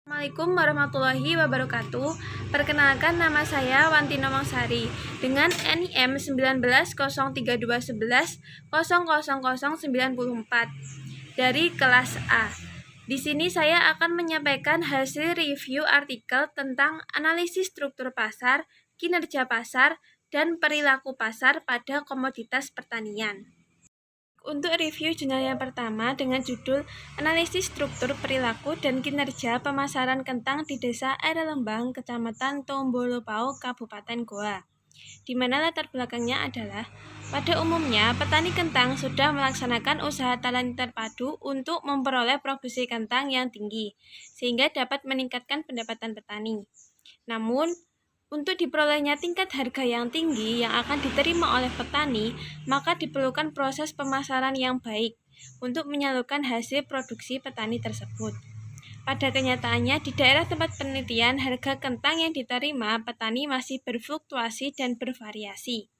Assalamualaikum warahmatullahi wabarakatuh. Perkenalkan, nama saya Wantino Mangsari dengan NIM 19,03211,00094 dari kelas A. Di sini saya akan menyampaikan hasil review artikel tentang analisis struktur pasar, kinerja pasar, dan perilaku pasar pada komoditas pertanian. Untuk review jurnal yang pertama dengan judul Analisis Struktur Perilaku dan Kinerja Pemasaran Kentang di Desa Air Lembang, Kecamatan Tombolopao, Kabupaten Goa, di mana latar belakangnya adalah pada umumnya petani kentang sudah melaksanakan usaha tani terpadu untuk memperoleh produksi kentang yang tinggi, sehingga dapat meningkatkan pendapatan petani. Namun, untuk diperolehnya tingkat harga yang tinggi yang akan diterima oleh petani, maka diperlukan proses pemasaran yang baik untuk menyalurkan hasil produksi petani tersebut. Pada kenyataannya, di daerah tempat penelitian, harga kentang yang diterima petani masih berfluktuasi dan bervariasi.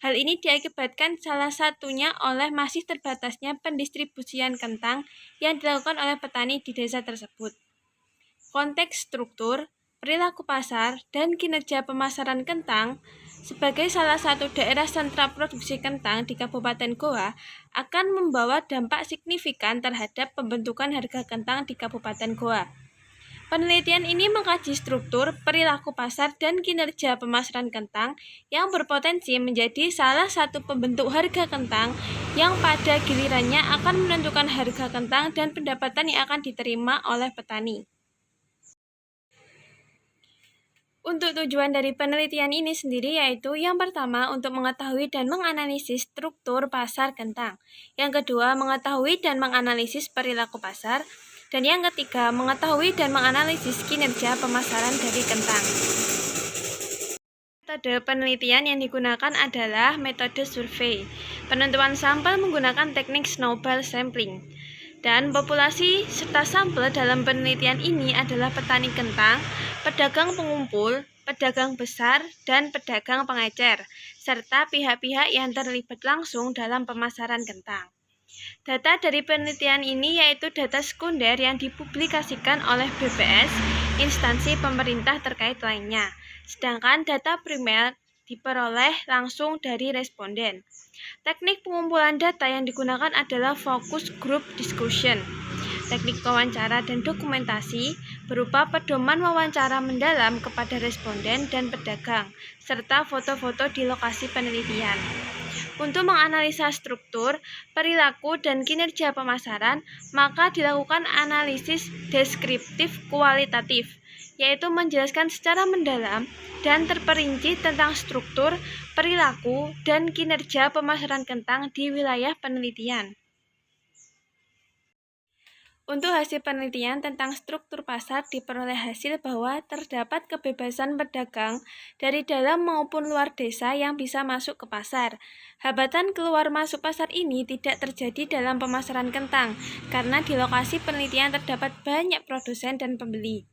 Hal ini diakibatkan salah satunya oleh masih terbatasnya pendistribusian kentang yang dilakukan oleh petani di desa tersebut. Konteks struktur, perilaku pasar, dan kinerja pemasaran kentang sebagai salah satu daerah sentra produksi kentang di Kabupaten Goa akan membawa dampak signifikan terhadap pembentukan harga kentang di Kabupaten Goa. Penelitian ini mengkaji struktur, perilaku pasar, dan kinerja pemasaran kentang yang berpotensi menjadi salah satu pembentuk harga kentang yang pada gilirannya akan menentukan harga kentang dan pendapatan yang akan diterima oleh petani. Untuk tujuan dari penelitian ini sendiri yaitu yang pertama untuk mengetahui dan menganalisis struktur pasar kentang, yang kedua mengetahui dan menganalisis perilaku pasar, dan yang ketiga mengetahui dan menganalisis kinerja pemasaran dari kentang. Metode penelitian yang digunakan adalah metode survei. Penentuan sampel menggunakan teknik snowball sampling. Dan populasi serta sampel dalam penelitian ini adalah petani kentang, pedagang pengumpul, pedagang besar, dan pedagang pengecer, serta pihak-pihak yang terlibat langsung dalam pemasaran kentang. Data dari penelitian ini yaitu data sekunder yang dipublikasikan oleh BPS, instansi pemerintah terkait lainnya, sedangkan data primer diperoleh langsung dari responden. Teknik pengumpulan data yang digunakan adalah focus group discussion. Teknik wawancara dan dokumentasi berupa pedoman wawancara mendalam kepada responden dan pedagang, serta foto-foto di lokasi penelitian. Untuk menganalisa struktur, perilaku, dan kinerja pemasaran, maka dilakukan analisis deskriptif kualitatif, yaitu menjelaskan secara mendalam dan terperinci tentang struktur, perilaku, dan kinerja pemasaran kentang di wilayah penelitian. Untuk hasil penelitian tentang struktur pasar diperoleh hasil bahwa terdapat kebebasan pedagang dari dalam maupun luar desa yang bisa masuk ke pasar. Hambatan keluar masuk pasar ini tidak terjadi dalam pemasaran kentang karena di lokasi penelitian terdapat banyak produsen dan pembeli.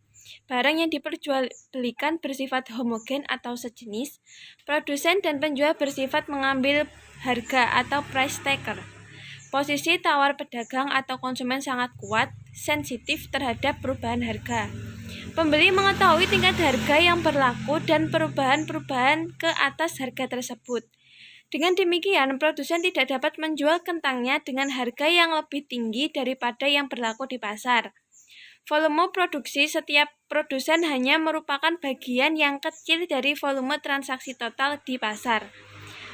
Barang yang diperjualbelikan bersifat homogen atau sejenis. Produsen dan penjual bersifat mengambil harga atau price taker. Posisi tawar pedagang atau konsumen sangat kuat, sensitif terhadap perubahan harga. Pembeli mengetahui tingkat harga yang berlaku dan perubahan-perubahan ke atas harga tersebut. Dengan demikian, produsen tidak dapat menjual kentangnya dengan harga yang lebih tinggi daripada yang berlaku di pasar. Volume produksi setiap produsen hanya merupakan bagian yang kecil dari volume transaksi total di pasar.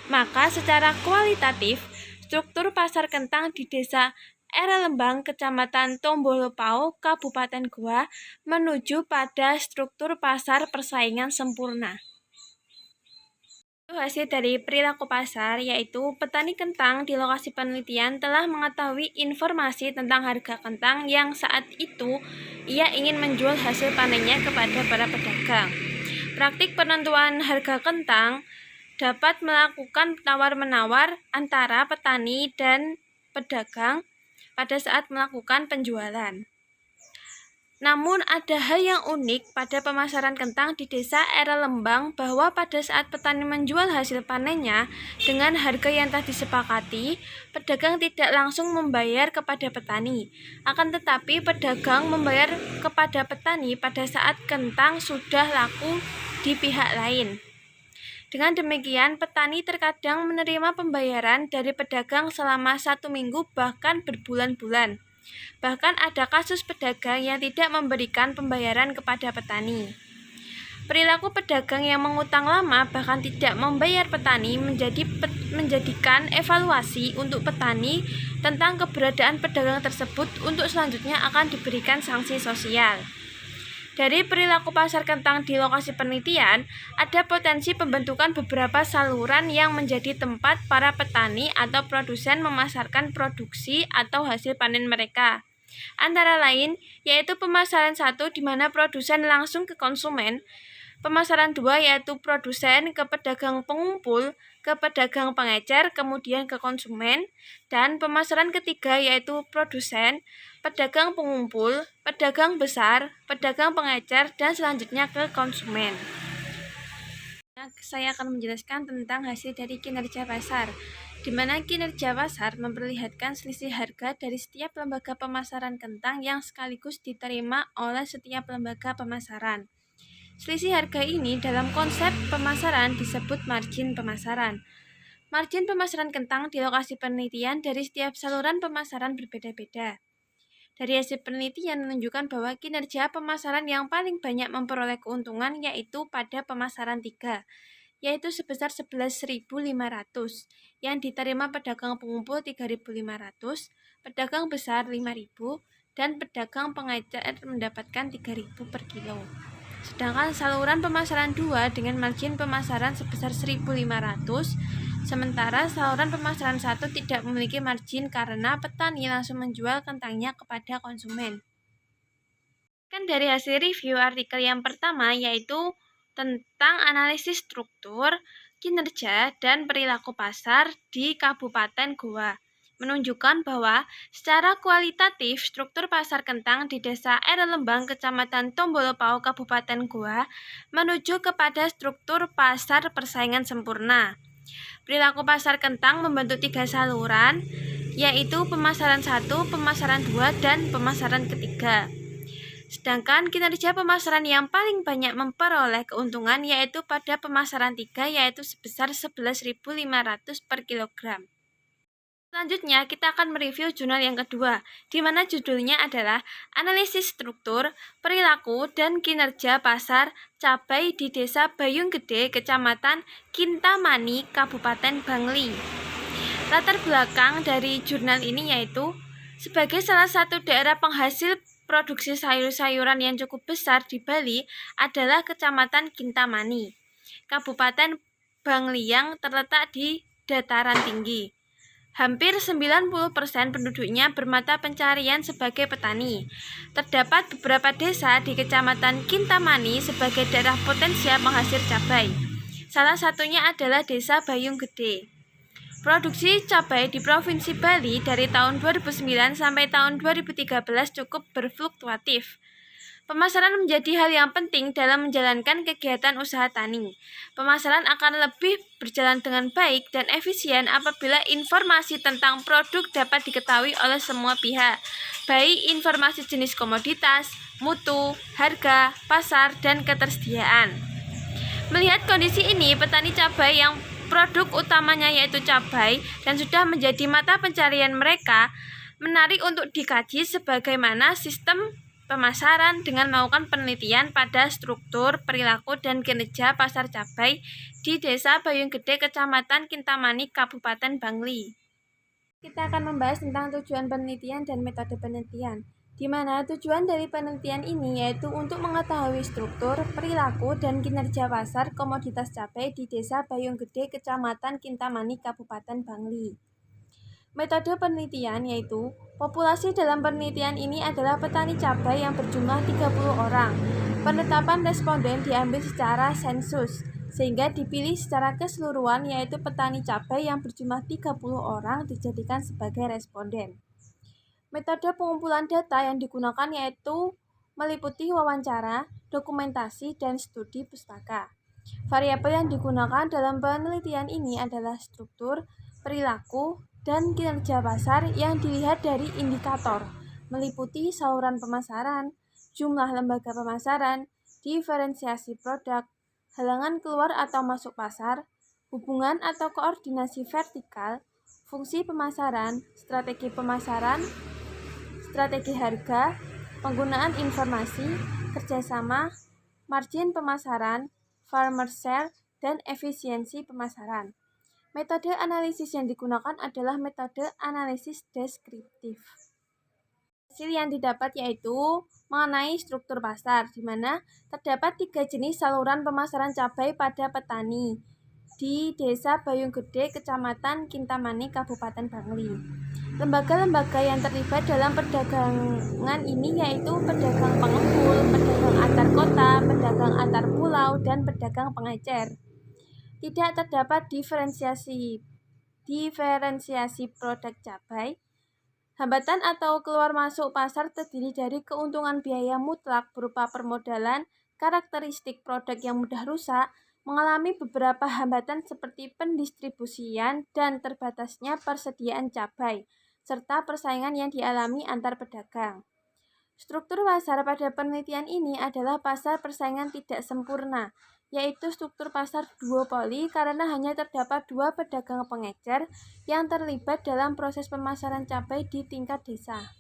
Maka secara kualitatif, struktur pasar kentang di Desa Air Lembang, Kecamatan Tombolopao, Kabupaten Goa menuju pada struktur pasar persaingan sempurna. Hasil dari perilaku pasar yaitu petani kentang di lokasi penelitian telah mengetahui informasi tentang harga kentang yang saat itu ia ingin menjual hasil panennya kepada para pedagang. Praktik penentuan harga kentang dapat melakukan tawar-menawar antara petani dan pedagang pada saat melakukan penjualan. Namun ada hal yang unik pada pemasaran kentang di desa era Lembang bahwa pada saat petani menjual hasil panennya dengan harga yang telah disepakati, pedagang tidak langsung membayar kepada petani. Akan tetapi pedagang membayar kepada petani pada saat kentang sudah laku di pihak lain. Dengan demikian, petani terkadang menerima pembayaran dari pedagang selama 1 minggu bahkan berbulan-bulan. Bahkan ada kasus pedagang yang tidak memberikan pembayaran kepada petani. Perilaku pedagang yang mengutang lama bahkan tidak membayar petani menjadikan evaluasi untuk petani tentang keberadaan pedagang tersebut untuk selanjutnya akan diberikan sanksi sosial. Dari perilaku pasar kentang di lokasi penelitian, ada potensi pembentukan beberapa saluran yang menjadi tempat para petani atau produsen memasarkan produksi atau hasil panen mereka. Antara lain, yaitu pemasaran 1 di mana produsen langsung ke konsumen, pemasaran 2 yaitu produsen ke pedagang pengumpul, ke pedagang pengecer, kemudian ke konsumen, dan pemasaran ketiga yaitu produsen, pedagang pengumpul, pedagang besar, pedagang pengecer, dan selanjutnya ke konsumen. Saya akan menjelaskan tentang hasil dari kinerja pasar, di mana kinerja pasar memperlihatkan selisih harga dari setiap lembaga pemasaran kentang yang sekaligus diterima oleh setiap lembaga pemasaran. Selisih harga ini dalam konsep pemasaran disebut margin pemasaran. Margin pemasaran kentang di lokasi penelitian dari setiap saluran pemasaran berbeda-beda. Dari hasil penelitian menunjukkan bahwa kinerja pemasaran yang paling banyak memperoleh keuntungan yaitu pada pemasaran 3, yaitu sebesar 11.500, yang diterima pedagang pengumpul 3.500, pedagang besar 5.000, dan pedagang pengecer mendapatkan 3.000 per kilo. Sedangkan saluran pemasaran 2 dengan margin pemasaran sebesar 1.500, sementara saluran pemasaran 1 tidak memiliki margin karena petani langsung menjual kentangnya kepada konsumen. Dari hasil review artikel yang pertama yaitu tentang analisis struktur, kinerja, dan perilaku pasar di Kabupaten Goa, menunjukkan bahwa secara kualitatif struktur pasar kentang di Desa Era Lembang, Kecamatan Tombolopao, Kabupaten Goa menuju kepada struktur pasar persaingan sempurna. Perilaku pasar kentang membentuk 3 saluran, yaitu pemasaran 1, pemasaran 2, dan pemasaran ketiga. Sedangkan kinerja pemasaran yang paling banyak memperoleh keuntungan yaitu pada pemasaran 3 yaitu sebesar 11.500 per kilogram. Selanjutnya kita akan mereview jurnal yang kedua, di mana judulnya adalah Analisis Struktur, Perilaku, dan Kinerja Pasar Cabai di Desa Bayung Gede, Kecamatan Kintamani, Kabupaten Bangli. Latar belakang dari jurnal ini yaitu sebagai salah satu daerah penghasil produksi sayur-sayuran yang cukup besar di Bali adalah Kecamatan Kintamani, Kabupaten Bangli yang terletak di dataran tinggi. Hampir 90% penduduknya bermata pencarian sebagai petani. Terdapat beberapa desa di Kecamatan Kintamani sebagai daerah potensial penghasil cabai. Salah satunya adalah Desa Bayung Gede. Produksi cabai di Provinsi Bali dari tahun 2009 sampai tahun 2013 cukup berfluktuatif. Pemasaran menjadi hal yang penting dalam menjalankan kegiatan usaha tani. Pemasaran akan lebih berjalan dengan baik dan efisien apabila informasi tentang produk dapat diketahui oleh semua pihak, baik informasi jenis komoditas, mutu, harga, pasar, dan ketersediaan. Melihat kondisi ini, petani cabai yang produk utamanya yaitu cabai dan sudah menjadi mata pencarian mereka, menarik untuk dikaji sebagaimana sistem pemasaran dengan melakukan penelitian pada struktur, perilaku, dan kinerja pasar cabai di Desa Bayung Gede, Kecamatan Kintamani, Kabupaten Bangli. Kita akan membahas tentang tujuan penelitian dan metode penelitian, di mana tujuan dari penelitian ini yaitu untuk mengetahui struktur, perilaku, dan kinerja pasar komoditas cabai di Desa Bayung Gede, Kecamatan Kintamani, Kabupaten Bangli. Metode penelitian yaitu populasi dalam penelitian ini adalah petani cabai yang berjumlah 30 orang. Penetapan responden diambil secara sensus, sehingga dipilih secara keseluruhan yaitu petani cabai yang berjumlah 30 orang dijadikan sebagai responden. Metode pengumpulan data yang digunakan yaitu meliputi wawancara, dokumentasi, dan studi pustaka. Variabel yang digunakan dalam penelitian ini adalah struktur, perilaku, dan kinerja pasar yang dilihat dari indikator, meliputi saluran pemasaran, jumlah lembaga pemasaran, diferensiasi produk, halangan keluar atau masuk pasar, hubungan atau koordinasi vertikal, fungsi pemasaran, strategi harga, penggunaan informasi, kerjasama, margin pemasaran, farmer share, dan efisiensi pemasaran. Metode analisis yang digunakan adalah metode analisis deskriptif. Hasil yang didapat yaitu mengenai struktur pasar, di mana terdapat 3 jenis saluran pemasaran cabai pada petani di Desa Bayunggede, Kecamatan Kintamani, Kabupaten Bangli. Lembaga-lembaga yang terlibat dalam perdagangan ini yaitu pedagang pengumpul, pedagang antar kota, pedagang antar pulau, dan pedagang pengecer. Tidak terdapat diferensiasi produk cabai. Hambatan atau keluar masuk pasar terdiri dari keuntungan biaya mutlak berupa permodalan, karakteristik produk yang mudah rusak, mengalami beberapa hambatan seperti pendistribusian dan terbatasnya persediaan cabai, serta persaingan yang dialami antar pedagang. Struktur pasar pada penelitian ini adalah pasar persaingan tidak sempurna, yaitu struktur pasar duopoli karena hanya terdapat 2 pedagang pengecer yang terlibat dalam proses pemasaran cabai di tingkat desa.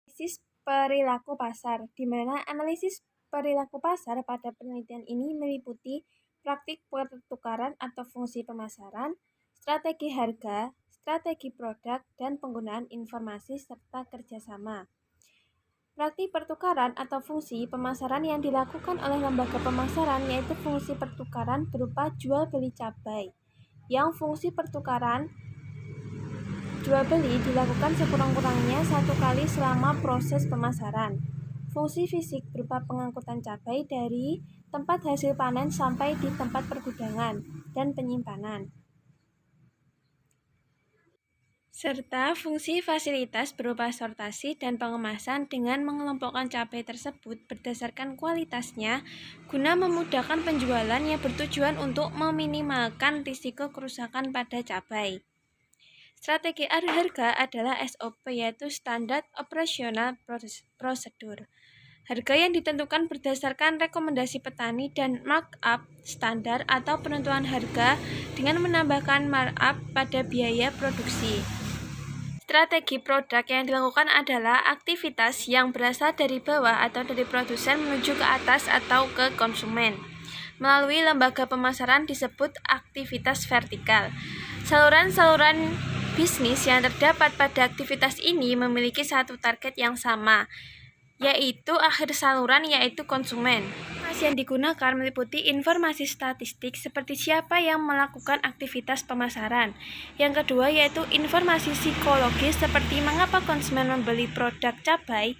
Analisis perilaku pasar, di mana analisis perilaku pasar pada penelitian ini meliputi praktik pertukaran atau fungsi pemasaran, strategi harga, strategi produk, dan penggunaan informasi serta kerjasama. Praktik pertukaran atau fungsi pemasaran yang dilakukan oleh lembaga pemasaran yaitu fungsi pertukaran berupa jual beli cabai, yang fungsi pertukaran jual beli dilakukan sekurang-kurangnya 1 kali selama proses pemasaran. Fungsi fisik berupa pengangkutan cabai dari tempat hasil panen sampai di tempat pergudangan dan penyimpanan, serta fungsi fasilitas berupa sortasi dan pengemasan dengan mengelompokkan cabai tersebut berdasarkan kualitasnya guna memudahkan penjualan yang bertujuan untuk meminimalkan risiko kerusakan pada cabai. Strategi harga adalah SOP, yaitu Standard Operational Procedure. Harga yang ditentukan berdasarkan rekomendasi petani dan markup standar atau penentuan harga dengan menambahkan markup pada biaya produksi. Strategi produk yang dilakukan adalah aktivitas yang berasal dari bawah atau dari produsen menuju ke atas atau ke konsumen. Melalui lembaga pemasaran disebut aktivitas vertikal. Saluran-saluran bisnis yang terdapat pada aktivitas ini memiliki satu target yang sama, yaitu akhir saluran, yaitu konsumen. Informasi yang digunakan meliputi informasi statistik seperti siapa yang melakukan aktivitas pemasaran. Yang kedua yaitu informasi psikologis seperti mengapa konsumen membeli produk cabai.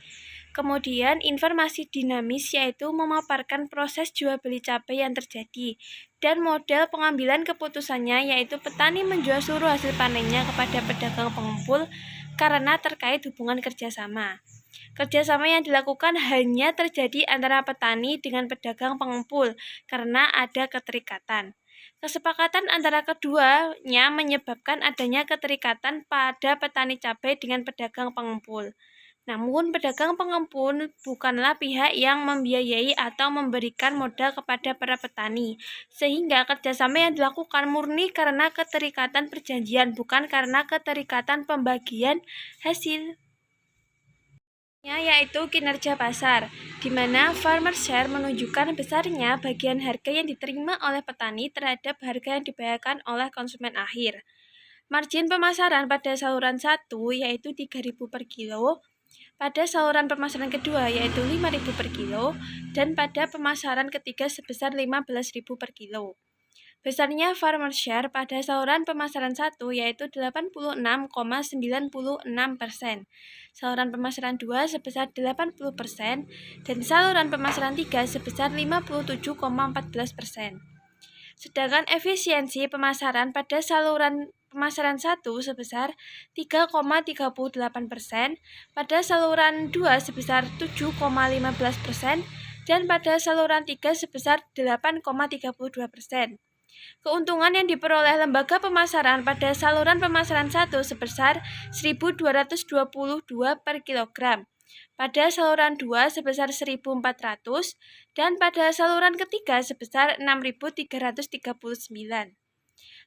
Kemudian informasi dinamis yaitu memaparkan proses jual beli cabai yang terjadi. Dan model pengambilan keputusannya yaitu petani menjual seluruh hasil panennya kepada pedagang pengumpul karena terkait hubungan kerjasama. Kerjasama yang dilakukan hanya terjadi antara petani dengan pedagang pengumpul karena ada keterikatan. Kesepakatan antara keduanya menyebabkan adanya keterikatan pada petani cabai dengan pedagang pengumpul. Namun, pedagang pengumpul bukanlah pihak yang membiayai atau memberikan modal kepada para petani, sehingga kerjasama yang dilakukan murni karena keterikatan perjanjian, bukan karena keterikatan pembagian hasil. Yaitu kinerja pasar, di mana farmer share menunjukkan besarnya bagian harga yang diterima oleh petani terhadap harga yang dibayarkan oleh konsumen akhir. Margin pemasaran pada saluran 1 yaitu 3.000 per kilo, pada saluran pemasaran kedua yaitu 5.000 per kilo, dan pada pemasaran ketiga sebesar 15.000 per kilo. Besarnya farmer share pada saluran pemasaran 1 yaitu 86,96%, saluran pemasaran 2 sebesar 80%, dan saluran pemasaran 3 sebesar 57,14%. Sedangkan efisiensi pemasaran pada saluran pemasaran 1 sebesar 3,38%, pada saluran 2 sebesar 7,15%, dan pada saluran 3 sebesar 8,32%. Keuntungan yang diperoleh lembaga pemasaran pada saluran pemasaran 1 sebesar 1.222 per kilogram, pada saluran 2 sebesar 1.400, dan pada saluran ketiga sebesar 6.339.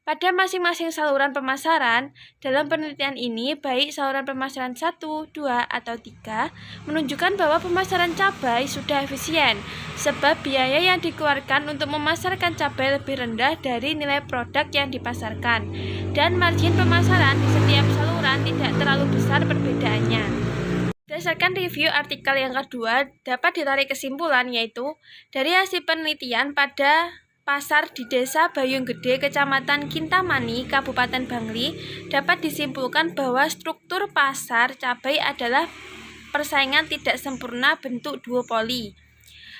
Pada masing-masing saluran pemasaran, dalam penelitian ini, baik saluran pemasaran 1, 2, atau 3, menunjukkan bahwa pemasaran cabai sudah efisien, sebab biaya yang dikeluarkan untuk memasarkan cabai lebih rendah dari nilai produk yang dipasarkan, dan margin pemasaran di setiap saluran tidak terlalu besar perbedaannya. Berdasarkan review artikel yang kedua, dapat ditarik kesimpulan yaitu, dari hasil penelitian pada pasar di Desa Bayung Gede, Kecamatan Kintamani, Kabupaten Bangli, dapat disimpulkan bahwa struktur pasar cabai adalah persaingan tidak sempurna bentuk duopoli.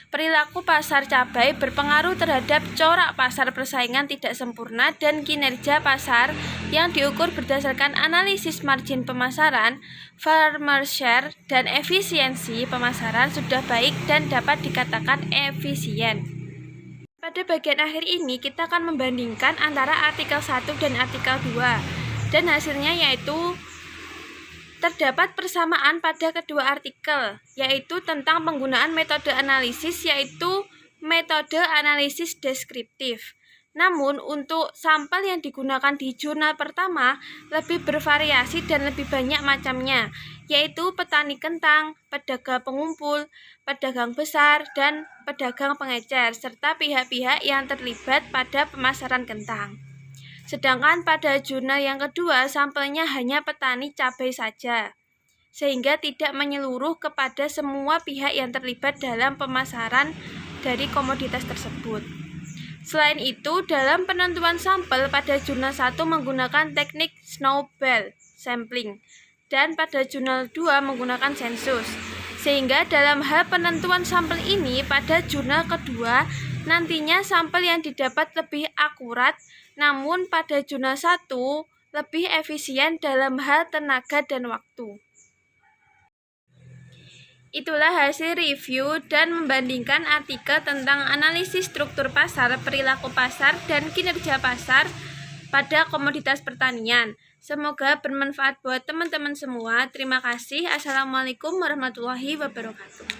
Perilaku pasar cabai berpengaruh terhadap corak pasar persaingan tidak sempurna dan kinerja pasar yang diukur berdasarkan analisis margin pemasaran, farmer share, dan efisiensi pemasaran sudah baik dan dapat dikatakan efisien. Pada bagian akhir ini, kita akan membandingkan antara artikel 1 dan artikel 2, dan hasilnya yaitu terdapat persamaan pada kedua artikel, yaitu tentang penggunaan metode analisis, yaitu metode analisis deskriptif. Namun, untuk sampel yang digunakan di jurnal pertama lebih bervariasi dan lebih banyak macamnya, yaitu petani kentang, pedagang pengumpul, pedagang besar, dan pedagang pengecer, serta pihak-pihak yang terlibat pada pemasaran kentang. Sedangkan pada jurnal yang kedua, sampelnya hanya petani cabai saja, sehingga tidak menyeluruh kepada semua pihak yang terlibat dalam pemasaran dari komoditas tersebut. Selain itu, dalam penentuan sampel pada jurnal 1 menggunakan teknik snowball sampling, dan pada jurnal 2 menggunakan sensus. Sehingga dalam hal penentuan sampel ini, pada jurnal kedua nantinya sampel yang didapat lebih akurat, namun pada jurnal 1 lebih efisien dalam hal tenaga dan waktu. Itulah hasil review dan membandingkan artikel tentang analisis struktur pasar, perilaku pasar, dan kinerja pasar pada komoditas pertanian. Semoga bermanfaat buat teman-teman semua. Terima kasih. Assalamualaikum warahmatullahi wabarakatuh.